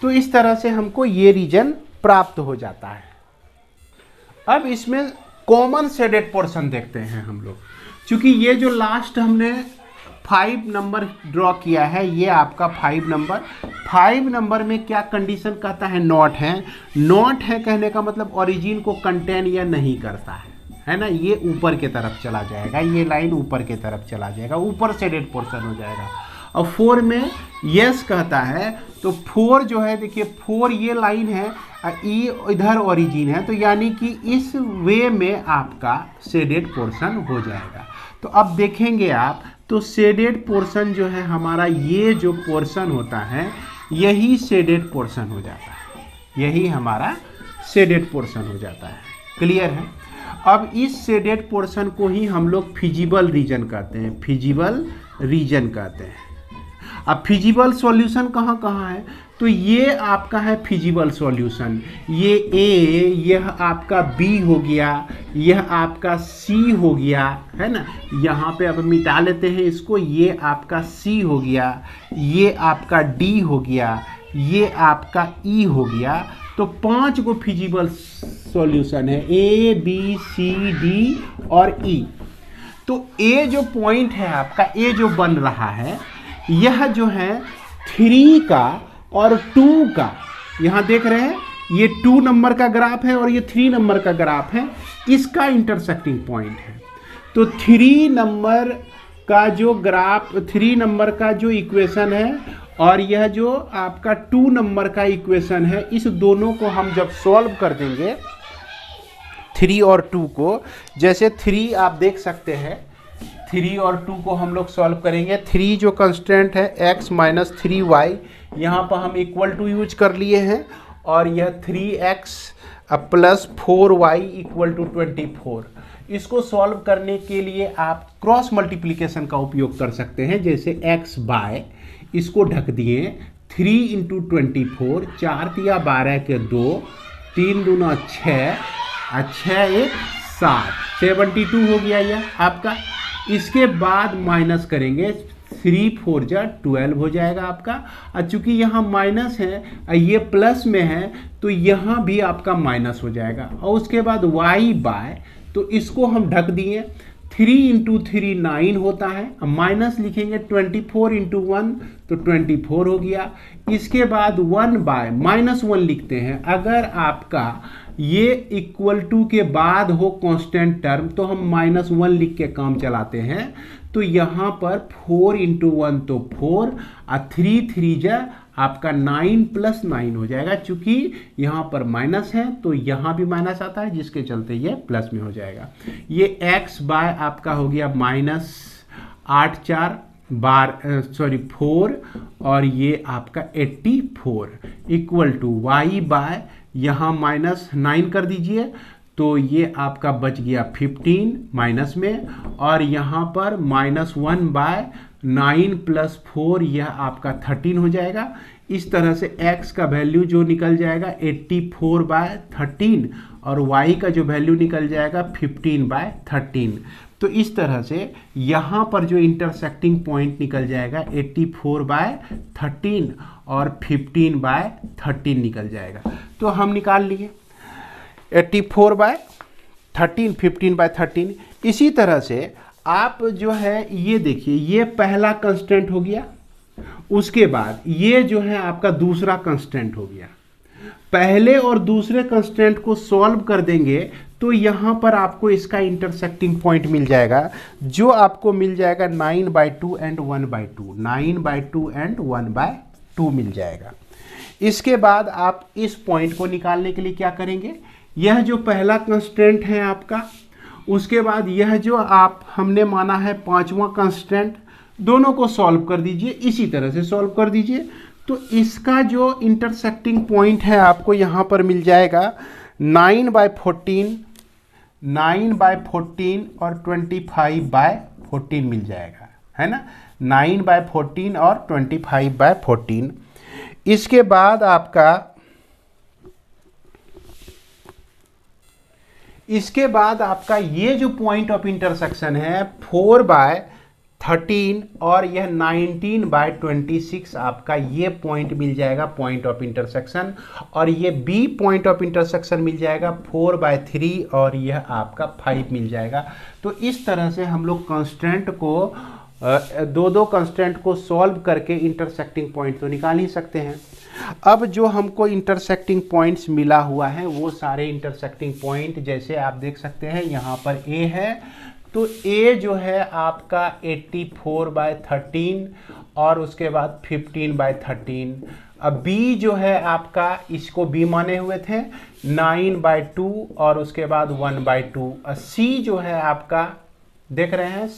तो इस तरह से हमको ये रीजन प्राप्त हो जाता है। अब इसमें कॉमन शेडेड पोर्शन देखते हैं हम लोग। क्योंकि ये जो लास्ट हमने 5 नंबर ड्रॉ किया है, ये आपका 5 नंबर में क्या कंडीशन कहता है, नॉट है। नॉट है कहने का मतलब ओरिजिन को कंटेन या नहीं करता है ना। ये ऊपर की तरफ चला जाएगा, ये लाइन ऊपर की तरफ चला जाएगा, ऊपर शेडेड पोर्शन हो जाएगा। और 4 में यस कहता है, तो 4 जो है देखिए 4 ये लाइन है, ई इधर ओरिजिन है, तो यानी कि इस वे में आपका शेडेड पोर्शन हो जाएगा। तो अब देखेंगे आप, तो शेडेड पोर्शन जो है हमारा, ये जो पोर्शन होता है यही शेडेड पोर्शन हो जाता है, यही हमारा शेडेड पोर्शन हो जाता है। क्लियर है। अब इस शेडेड पोर्शन को ही हम लोग फिजिबल रीजन कहते हैं, फिजिबल रीजन कहते हैं। अब फिजिबल सॉल्यूशन कहाँ कहाँ है, तो ये आपका है फिजिबल सॉल्यूशन। ये ए, यह आपका बी हो गया, यह आपका सी हो गया, है ना। यहाँ पे अब मिटा लेते हैं इसको, ये आपका सी हो गया, ये आपका डी हो गया, ये आपका ई हो गया। तो 5 गो फिजिबल सॉल्यूशन है, ए बी सी डी और ई। तो ए जो पॉइंट है आपका, ए जो बन रहा है, यह जो है 3 का और 2 का, यहाँ देख रहे हैं ये 2 नंबर का ग्राफ है और ये 3 नंबर का ग्राफ है, इसका इंटरसेक्टिंग पॉइंट है। तो 3 नंबर का जो ग्राफ, 3 नंबर का जो इक्वेशन है और यह जो आपका 2 नंबर का इक्वेशन है, इस दोनों को हम जब सॉल्व कर देंगे 3 और 2 को, जैसे 3 आप देख सकते हैं, 3 और 2 को हम लोग सॉल्व करेंगे। 3 जो कंस्टेंट है x माइनस 3y, यहाँ पर हम इक्वल टू यूज कर लिए हैं, और यह 3x plus 4y equal to 24। इसको सॉल्व करने के लिए आप क्रॉस मल्टीप्लिकेशन का उपयोग कर सकते हैं। जैसे x बाय, इसको ढक दिए 3 इंटू 24, 4 तिया 12 के 2, 3 दूना 6, 6 1 7, 72 हो गया यह आपका। इसके बाद माइनस करेंगे, 3 4 जा 12 हो जाएगा आपका। और चूंकि यहाँ माइनस है, ये प्लस में है, तो यहाँ भी आपका माइनस हो जाएगा। और उसके बाद y बाय, तो इसको हम ढक दिए, 3 इंटू 3 9 होता है, माइनस लिखेंगे 24 इंटू 1, तो 24 हो गया। इसके बाद 1 बाय -1 लिखते हैं। अगर आपका ये इक्वल टू के बाद हो कांस्टेंट टर्म, तो हम -1 लिख के काम चलाते हैं। तो यहाँ पर 4 इंटू 1 तो 4, और 3 3 जा आपका 9 प्लस 9 हो जाएगा। चूंकि यहाँ पर माइनस है, तो यहाँ भी माइनस आता है, जिसके चलते ये प्लस में हो जाएगा। ये x बाय आपका हो गया -8 4 4, और ये आपका 84 इक्वल टू y बाय, यहाँ -9 कर दीजिए, तो ये आपका बच गया 15 माइनस में, और यहाँ पर -1 बाय 9 प्लस 4, यह आपका 13 हो जाएगा। इस तरह से x का वैल्यू जो निकल जाएगा 84 बाय 13, और y का जो वैल्यू निकल जाएगा 15 बाय 13। तो इस तरह से यहाँ पर जो इंटरसेक्टिंग पॉइंट निकल जाएगा 84 बाय 13 और 15 बाय 13 निकल जाएगा। तो हम निकाल लिए 84 बाय 13, 15 बाय 13। इसी तरह से आप जो है ये देखिए, ये पहला कंस्टेंट हो गया, उसके बाद ये जो है आपका दूसरा कंस्टेंट हो गया। पहले और दूसरे कंस्टेंट को सॉल्व कर देंगे तो यहाँ पर आपको इसका इंटरसेक्टिंग पॉइंट मिल जाएगा, जो आपको मिल जाएगा 9/2 एंड 1/2, 9/2 एंड 1/2 मिल जाएगा। इसके बाद आप इस पॉइंट को निकालने के लिए क्या करेंगे, यह जो पहला कंस्टेंट है आपका, उसके बाद यह जो आप हमने माना है 5वां कंस्टेंट, दोनों को सॉल्व कर दीजिए, इसी तरह से सॉल्व कर दीजिए। तो इसका जो इंटरसेक्टिंग पॉइंट है आपको यहाँ पर मिल जाएगा 9/14, 9/14 और 25/14 मिल जाएगा, है ना, 9/14 और 25/14। इसके बाद आपका ये जो पॉइंट ऑफ इंटरसेक्शन है 4/13 और यह 19/26 आपका ये पॉइंट मिल जाएगा पॉइंट ऑफ इंटरसेक्शन, और ये बी पॉइंट ऑफ इंटरसेक्शन मिल जाएगा 4/3 और यह आपका 5 मिल जाएगा। तो इस तरह से हम लोग कंस्ट्रेंट को दो कंस्ट्रेंट को सॉल्व करके इंटरसेक्टिंग पॉइंट तो निकाल ही सकते हैं। अब जो हमको इंटरसेक्टिंग पॉइंट्स मिला हुआ है वो सारे इंटरसेक्टिंग पॉइंट जैसे आप देख सकते हैं, यहाँ पर ए है तो ए जो है आपका 84/13 और उसके बाद 15/13। अब बी जो है आपका, इसको बी माने हुए थे 9/2 और उसके बाद 1/2। सी जो है आपका देख रहे हैं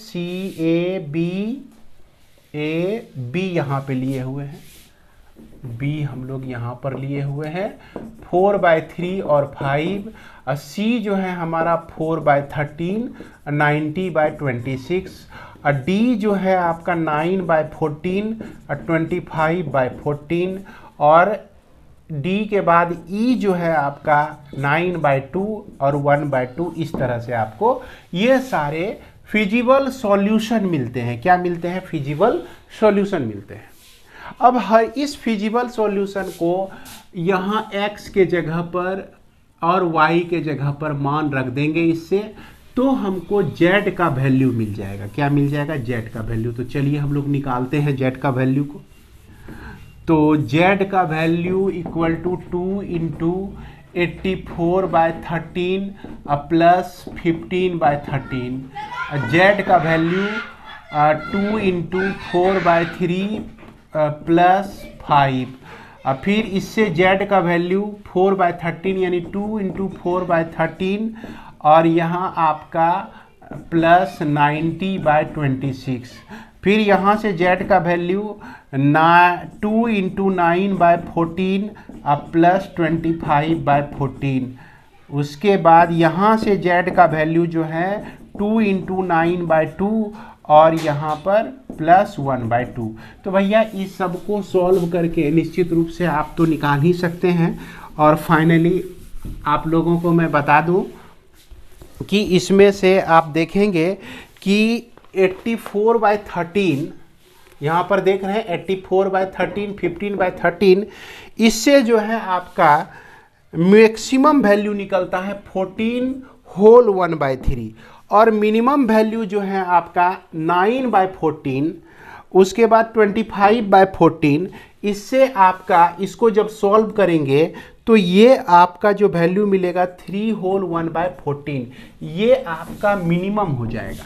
ए बी यहाँ पे लिए हुए हैं, बी हम लोग यहाँ पर लिए हुए हैं 4/3 और 5। सी जो है हमारा 4/13, 90/26। डी जो है आपका 9/14, 25/14 और डी के बाद ई जो है आपका 9/2 और 1/2। इस तरह से आपको ये सारे फिजिबल सॉल्यूशन मिलते हैं। क्या मिलते हैं? फिजिबल सॉल्यूशन मिलते हैं। अब हर इस फिजिबल सॉल्यूशन को यहाँ x के जगह पर और y के जगह पर मान रख देंगे इससे, तो हमको z का वैल्यू मिल जाएगा। क्या मिल जाएगा? z का वैल्यू। तो चलिए हम लोग निकालते हैं z का वैल्यू को। तो z का value equal to 2 into 84/13 plus 15/13। z का वैल्यू 2 इंटू 4/3 प्लस 5। फिर इससे z का वैल्यू 4/13 यानी 2 इंटू 4/13 और यहाँ आपका प्लस 90/26। फिर यहाँ से z का वैल्यू 2 इंटू 9/14 प्लस 25/14। उसके बाद यहाँ से z का वैल्यू जो है 2 इंटू 9/2 और यहाँ पर प्लस 1/2। तो भैया इस सब को सॉल्व करके निश्चित रूप से आप तो निकाल ही सकते हैं। और फाइनली आप लोगों को मैं बता दूं कि इसमें से आप देखेंगे कि 84/13 यहाँ पर देख रहे हैं 84/13, 15/13, इससे जो है आपका मैक्सिमम वैल्यू निकलता है 14 होल 1/3 और मिनिमम वैल्यू जो है आपका 9/14, उसके बाद 25/14। इससे आपका इसको जब सॉल्व करेंगे तो ये आपका जो वैल्यू मिलेगा 3 होल 1/14, ये आपका मिनिमम हो जाएगा,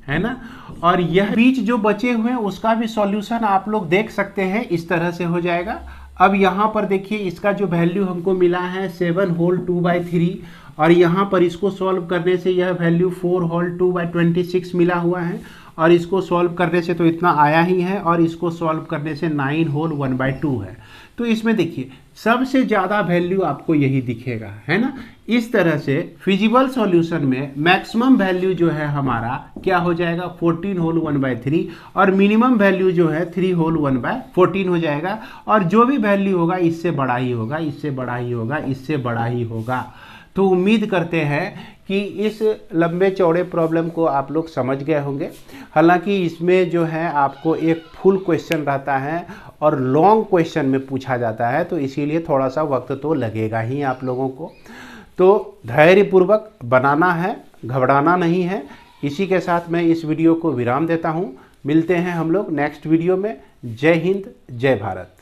है ना। और यह बीच जो बचे हुए हैं उसका भी सॉल्यूशन आप लोग देख सकते हैं, इस तरह से हो जाएगा। अब यहाँ पर देखिए इसका जो वैल्यू हमको मिला है 7 होल 2/3 और यहाँ पर इसको सॉल्व करने से यह वैल्यू 4 होल 2/26 मिला हुआ है और इसको सॉल्व करने से तो इतना आया ही है और इसको सॉल्व करने से 9 होल 1/2 है। तो इसमें देखिए सबसे ज़्यादा वैल्यू आपको यही दिखेगा, है ना। इस तरह से फिजिबल सॉल्यूशन में मैक्सिमम वैल्यू जो है हमारा क्या हो जाएगा 14 होल 1/3 और मिनिमम वैल्यू जो है 3 होल 1/14 हो जाएगा। और जो भी वैल्यू होगा इससे बड़ा ही होगा, इससे बड़ा ही होगा, इससे बड़ा ही होगा। तो उम्मीद करते हैं कि इस लंबे चौड़े प्रॉब्लम को आप लोग समझ गए होंगे। हालांकि इसमें जो है आपको एक फुल क्वेश्चन रहता है और लॉन्ग क्वेश्चन में पूछा जाता है, तो इसीलिए थोड़ा सा वक्त तो लगेगा ही आप लोगों को। तो धैर्यपूर्वक बनाना है, घबराना नहीं है। इसी के साथ मैं इस वीडियो को विराम देता हूँ। मिलते हैं हम लोग नेक्स्ट वीडियो में। जय हिंद, जय भारत।